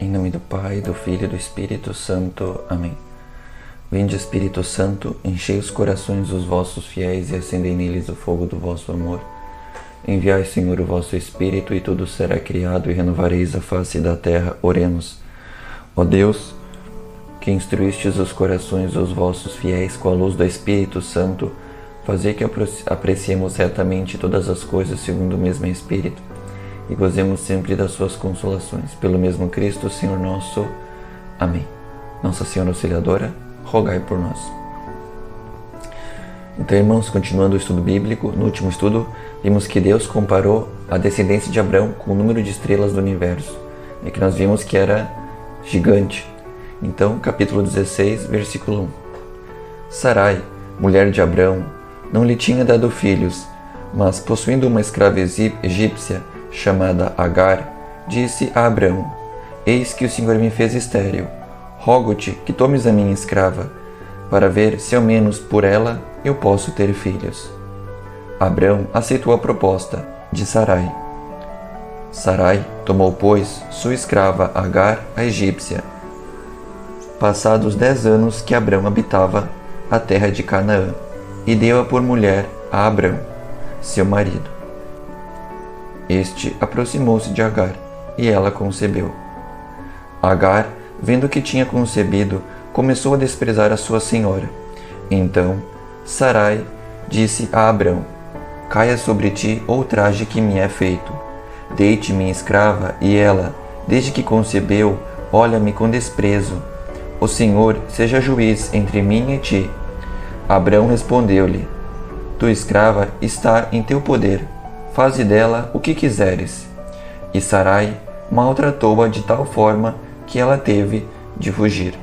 Em nome do Pai, do Filho e do Espírito Santo. Amém. Vinde, Espírito Santo, enchei os corações dos vossos fiéis e acendei neles o fogo do vosso amor. Enviai, Senhor, o vosso Espírito, e tudo será criado, e renovareis a face da terra. Oremos. Ó Deus, que instruístes os corações dos vossos fiéis com a luz do Espírito Santo, fazei que apreciemos retamente todas as coisas segundo o mesmo Espírito, e gozemos sempre das suas consolações. Pelo mesmo Cristo, Senhor nosso. Amém. Nossa Senhora Auxiliadora, rogai por nós. Então, irmãos, continuando o estudo bíblico, no último estudo, vimos que Deus comparou a descendência de Abraão com o número de estrelas do universo, e que nós vimos que era gigante. Então, capítulo 16, versículo 1. Sarai, mulher de Abraão, não lhe tinha dado filhos, mas, possuindo uma escrava egípcia, chamada Agar, disse a Abraão: Eis que o Senhor me fez estéril. Rogo-te que tomes a minha escrava, para ver se ao menos por ela eu posso ter filhos. Abraão aceitou a proposta de Sarai. Sarai tomou, pois, sua escrava Agar, a egípcia. Passados 10 anos que Abraão habitava a terra de Canaã, e deu-a por mulher a Abraão, seu marido. Este aproximou-se de Agar, e ela concebeu. Agar, vendo que tinha concebido, começou a desprezar a sua senhora. Então Sarai disse a Abraão: Caia sobre ti o traje que me é feito. Dei-te minha escrava, e ela, desde que concebeu, olha-me com desprezo. O Senhor seja juiz entre mim e ti. Abraão respondeu-lhe: Tua escrava está em teu poder. Faze dela o que quiseres. E Sarai maltratou-a de tal forma que ela teve de fugir.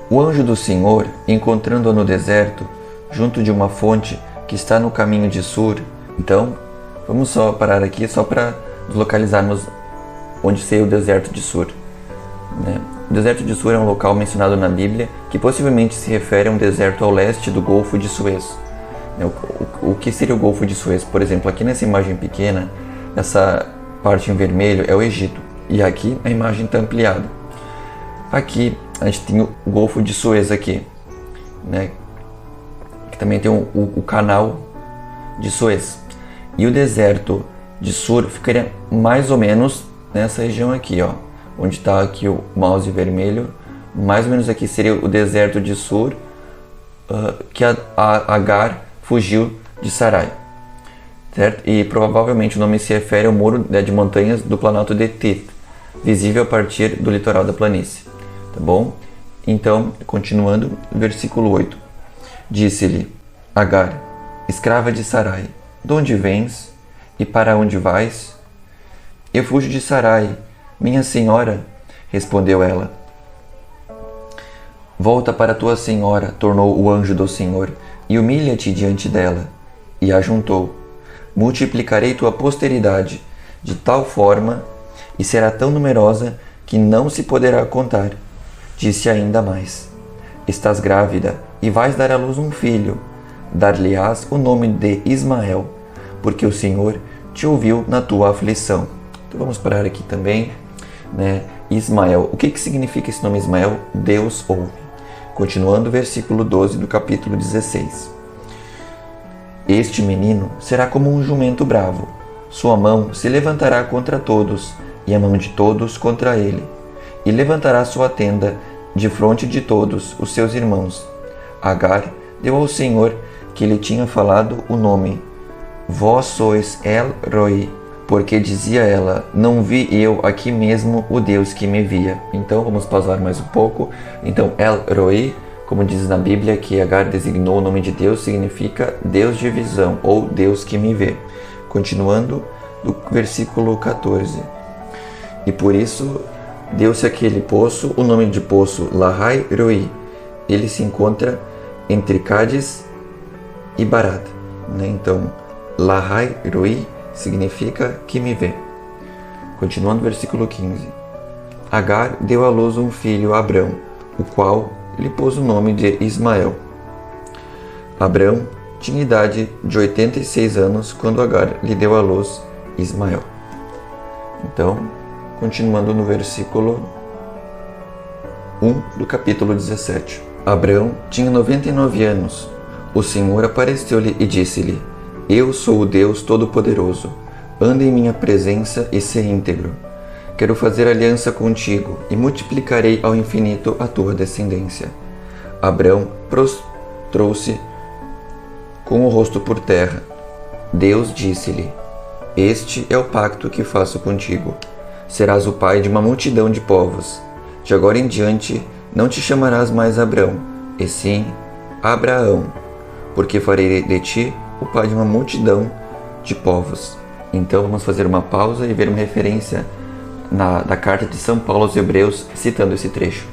O anjo do Senhor, encontrando-a no deserto, junto de uma fonte que está no caminho de Sur. Então, vamos só parar aqui só para nos localizarmos onde seria o deserto de Sur. O deserto de Sur é um local mencionado na Bíblia que possivelmente se refere a um deserto ao leste do Golfo de Suez. O que seria o Golfo de Suez? Por exemplo, aqui nessa imagem pequena, essa parte em vermelho é o Egito, e aqui a imagem está ampliada. Aqui a gente tem o Golfo de Suez aqui, que também tem o canal de Suez. E o deserto de Sur ficaria mais ou menos nessa região aqui, onde está aqui o mouse vermelho. Mais ou menos aqui seria o deserto de Sur, que a Agar fugiu de Sarai, certo? E provavelmente o nome se refere ao muro de montanhas do Planalto de Tith, visível a partir do litoral da planície, tá bom? Então, continuando, versículo 8. Disse-lhe Agar, escrava de Sarai: De onde vens e para onde vais? Eu fujo de Sarai, minha senhora, respondeu ela. Volta para tua senhora, tornou o anjo do Senhor, e humilha-te diante dela. E ajuntou: Multiplicarei tua posteridade de tal forma, e será tão numerosa que não se poderá contar. Disse ainda mais: Estás grávida e vais dar à luz um filho. Dar-lhe-ás o nome de Ismael, porque o Senhor te ouviu na tua aflição. Então vamos parar aqui também. Ismael. O que significa esse nome Ismael? Deus ouve. Continuando o versículo 12 do capítulo 16. Este menino será como um jumento bravo. Sua mão se levantará contra todos, e a mão de todos contra ele. E levantará sua tenda defronte de todos os seus irmãos. Agar deu ao Senhor que lhe tinha falado o nome: Vós sois El Roi, porque dizia ela: Não vi eu aqui mesmo o Deus que me via. Então vamos pausar mais um pouco. Então El Roi, como diz na Bíblia, que Agar designou o nome de Deus, significa Deus de visão, ou Deus que me vê. Continuando do versículo 14. E por isso deu-se aquele poço o nome de poço Lahai Roi. Ele se encontra entre Cádiz e Barad. Então Lahai Roi significa que me vê. Continuando o versículo 15. Agar deu à luz um filho a Abrão, o qual lhe pôs o nome de Ismael. Abrão tinha idade de 86 anos quando Agar lhe deu à luz Ismael. Então, continuando no versículo 1 do capítulo 17. Abrão tinha 99 anos. O Senhor apareceu-lhe e disse-lhe: Eu sou o Deus Todo-Poderoso. Anda em minha presença e sê íntegro. Quero fazer aliança contigo e multiplicarei ao infinito a tua descendência. Abrão prostrou-se com o rosto por terra. Deus disse-lhe: Este é o pacto que faço contigo. Serás o pai de uma multidão de povos. De agora em diante não te chamarás mais Abrão, e sim Abraão, porque farei de ti o pai de uma multidão de povos. Então vamos fazer uma pausa e ver uma referência da carta de São Paulo aos Hebreus, citando esse trecho.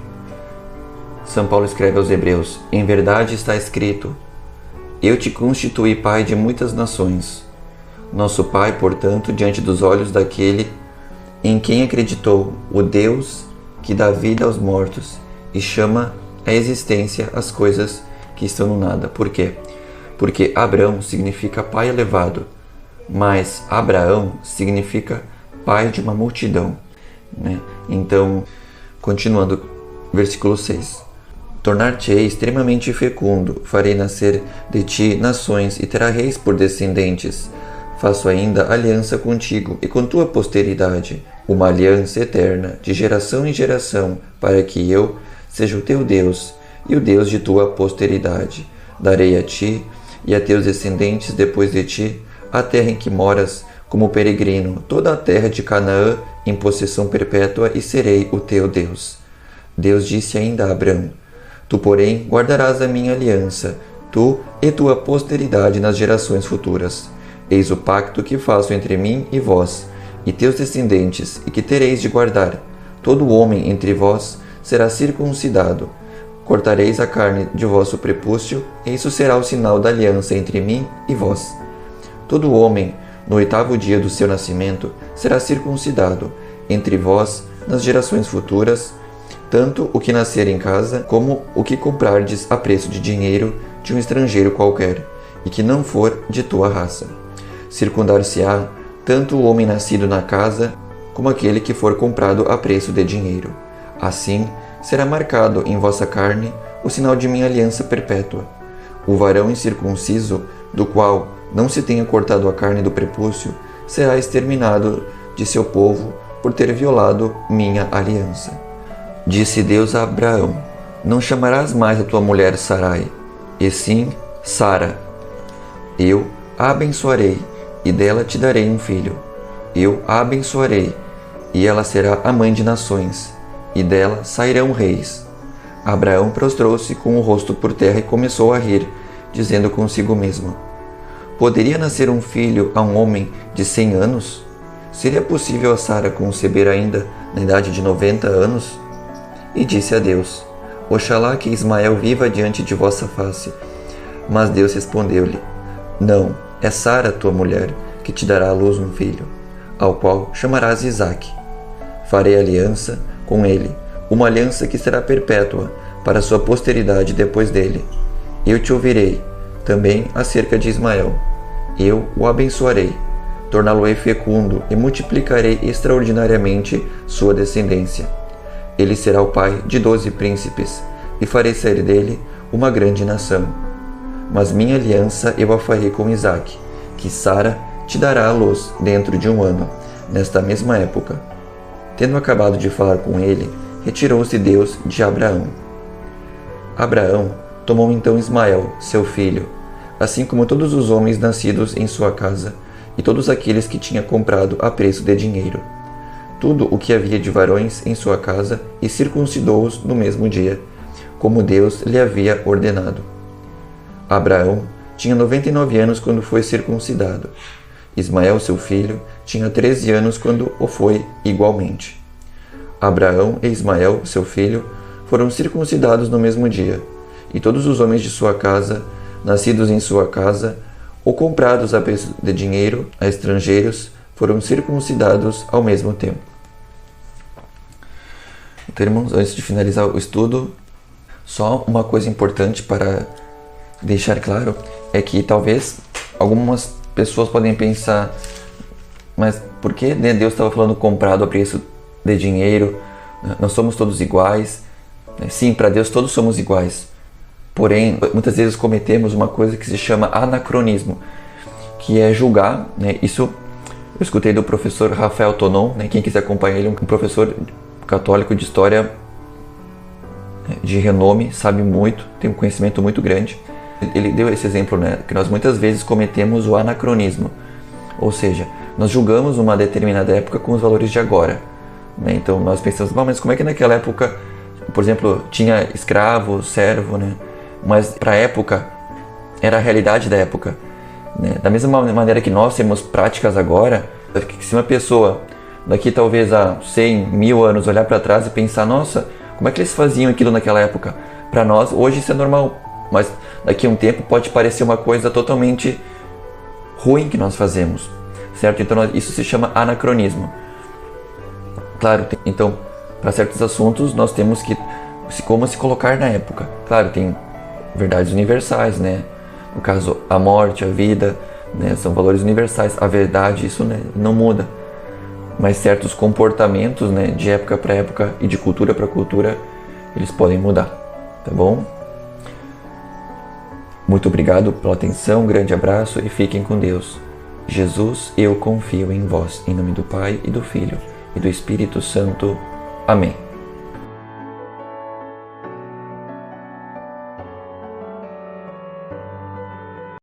São Paulo escreve aos Hebreus: Em verdade está escrito: Eu te constituí pai de muitas nações. Nosso pai, portanto, diante dos olhos daquele em quem acreditou, o Deus que dá vida aos mortos e chama à existência as coisas que estão no nada. Por quê? Porque Abrão significa pai elevado, mas Abraão significa pai de uma multidão, né? Então, continuando, versículo 6. Tornar-te-ei extremamente fecundo, farei nascer de ti nações e terá reis por descendentes. Faço ainda aliança contigo e com tua posteridade, uma aliança eterna, de geração em geração, para que eu seja o teu Deus e o Deus de tua posteridade. Darei a ti e a teus descendentes depois de ti a terra em que moras como peregrino, toda a terra de Canaã em possessão perpétua, e serei o teu Deus. Deus disse ainda a Abrão: Tu, porém, guardarás a minha aliança, tu e tua posteridade nas gerações futuras. Eis o pacto que faço entre mim e vós, e teus descendentes, e que tereis de guardar. Todo homem entre vós será circuncidado. Cortareis a carne de vosso prepúcio, e isso será o sinal da aliança entre mim e vós. Todo homem, no 8º dia do seu nascimento, será circuncidado. Entre vós, nas gerações futuras, tanto o que nascer em casa, como o que comprardes a preço de dinheiro de um estrangeiro qualquer, e que não for de tua raça. Circundar-se-á tanto o homem nascido na casa, como aquele que for comprado a preço de dinheiro. Assim será marcado em vossa carne o sinal de minha aliança perpétua. O varão incircunciso, do qual não se tenha cortado a carne do prepúcio, será exterminado de seu povo por ter violado minha aliança. Disse Deus a Abraão: Não chamarás mais a tua mulher Sarai, e sim Sara. Eu a abençoarei, e dela te darei um filho. Eu a abençoarei, e ela será a mãe de nações, e dela sairão reis. Abraão prostrou-se com o rosto por terra e começou a rir, dizendo consigo mesmo: Poderia nascer um filho a um homem de 100 anos? Seria possível a Sara conceber ainda na idade de 90 anos? E disse a Deus: Oxalá que Ismael viva diante de vossa face. Mas Deus respondeu-lhe: Não, é Sara, tua mulher, que te dará à luz um filho, ao qual chamarás Isaque. Farei aliança com ele, uma aliança que será perpétua para sua posteridade depois dele. Eu te ouvirei também acerca de Ismael. Eu o abençoarei, torná-lo-ei fecundo e multiplicarei extraordinariamente sua descendência. Ele será o pai de 12 príncipes, e farei sair dele uma grande nação. Mas minha aliança eu a farei com Isaque, que Sara te dará à luz dentro de 1 ano, nesta mesma época. Tendo acabado de falar com ele, retirou-se Deus de Abraão. Abraão tomou então Ismael, seu filho, assim como todos os homens nascidos em sua casa, e todos aqueles que tinha comprado a preço de dinheiro, tudo o que havia de varões em sua casa, e circuncidou-os no mesmo dia, como Deus lhe havia ordenado. Abraão tinha 99 anos quando foi circuncidado. Ismael, seu filho, tinha 13 anos quando o foi igualmente. Abraão e Ismael, seu filho, foram circuncidados no mesmo dia, e todos os homens de sua casa, nascidos em sua casa, ou comprados a preço de dinheiro a estrangeiros, foram circuncidados ao mesmo tempo. Então, irmãos, antes de finalizar o estudo, só uma coisa importante para deixar claro é que talvez algumas pessoas podem pensar: mas por que Deus estava falando comprado a preço dê dinheiro, nós somos todos iguais. Sim, para Deus todos somos iguais. Porém, muitas vezes cometemos uma coisa que se chama anacronismo, que é julgar, né? Isso eu escutei do professor Rafael Tonon, né? Quem quiser acompanhar ele, um professor católico de história de renome, sabe muito, tem um conhecimento muito grande. Ele deu esse exemplo, né? Que nós muitas vezes cometemos o anacronismo, ou seja, nós julgamos uma determinada época com os valores de agora, né? Então nós pensamos, mas como é que naquela época, por exemplo, tinha escravo, servo, né? Mas para a época era a realidade da época, né? Da mesma maneira que nós temos práticas agora, se uma pessoa daqui talvez a 100, 1000 anos olhar para trás e pensar, nossa, como é que eles faziam aquilo naquela época? Para nós hoje isso é normal, mas daqui a um tempo pode parecer uma coisa totalmente ruim que nós fazemos, certo? Então isso se chama anacronismo. Claro, então para certos assuntos nós temos que como se colocar na época. Claro, tem verdades universais, né? No caso, a morte, a vida, né? São valores universais. A verdade, isso, né, não muda. Mas certos comportamentos, né, de época para época e de cultura para cultura, eles podem mudar, tá bom? Muito obrigado pela atenção, um grande abraço e fiquem com Deus. Jesus, eu confio em vós, em nome do Pai e do Filho e do Espírito Santo. Amém.